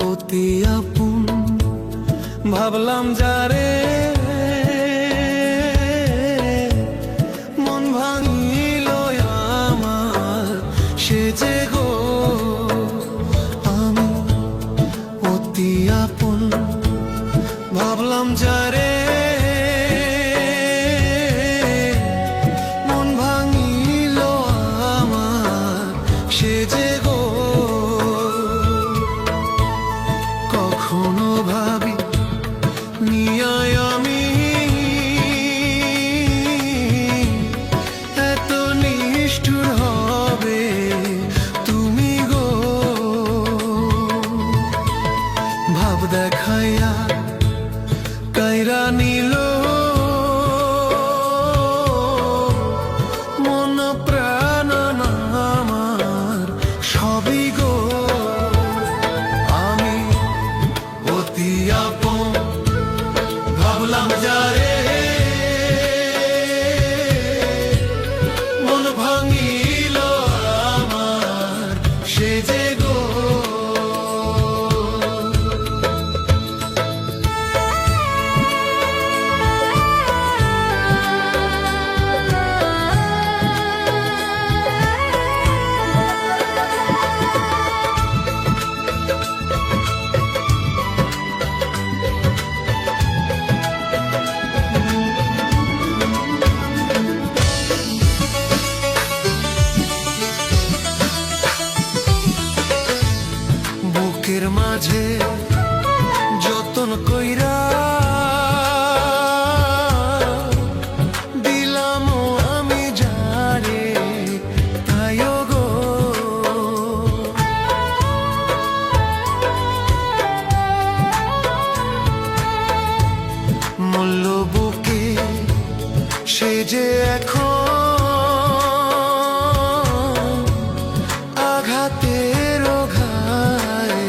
অতি আপন ভাবলাম যারে মন ভাঙিল আমার সে যে গো আমি অতি আপন ভাবলাম যারে মন ভাঙিল আমার সে যে গো কখনো ভাবি নিয়ায় আমি এত নিষ্ঠুর হবে তুমি গো ভাব দেখাইয়া কাইরা নিল মন প্রাণ আমার সবই গো আমি অতি আপন ভাবলাম যারে মন ভাঙিল আমার সে যে গো বুকের মাঝে যতন কইরা দিলাম আমি যারে তাই গো মূল্য বুকে সে যে এখন আঘাতের ঘায়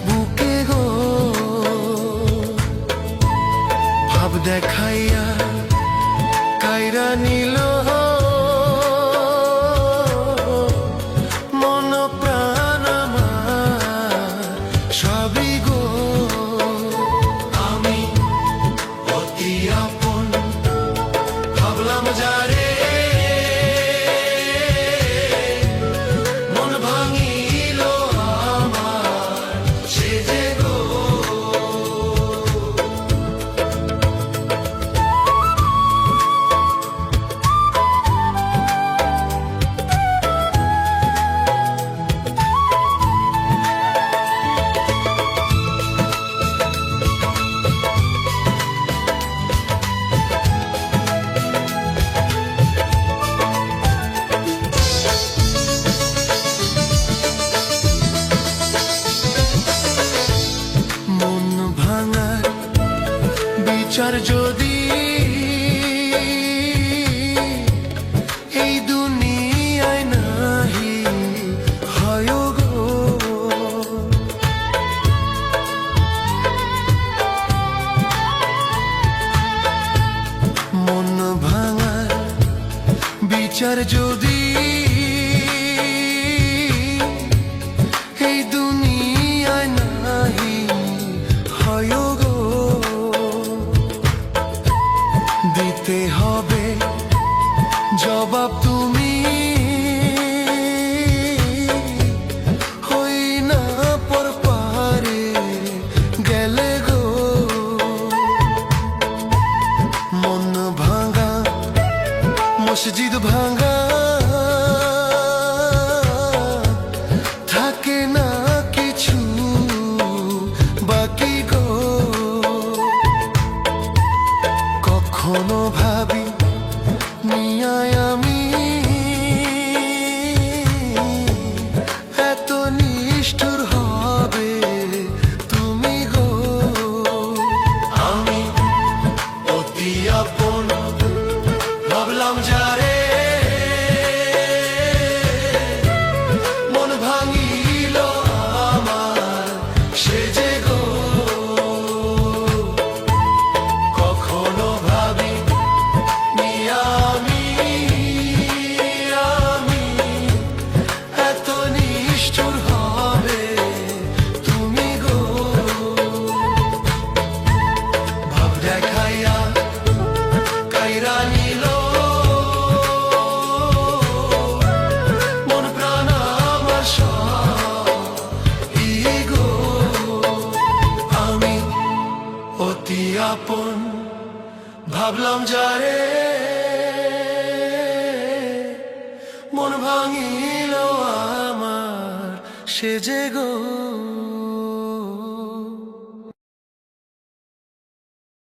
বুকে গো ভাব দেখাইয়া কাইরা নিল মন প্রাণ আমার সবই গো আমি অতি আপন ভাবলাম যারে মন ভাঙিল আমার সে যে গো মন ভাঙার বিচার যদি এই দুনিয়ায় নাহি হয় গো মন ভাঙার বিচার যদি এই দুনিয়ায় নাহি হয় গো দিতে হবে জবাব তুমি হই না পর পারে গেলে গো মন ভাঙা মসজিদ ভাঙা থাকে না কিছু বাকি গো কখনো ভাবি নিয়ায় আমি এত নিষ্ঠুর হবে তুমি গো আমি অতি আপন ভাবলাম যারে মন ভাঙিল আমার ভাবলাম যারে মন ভাঙিল আমার, সে যে গো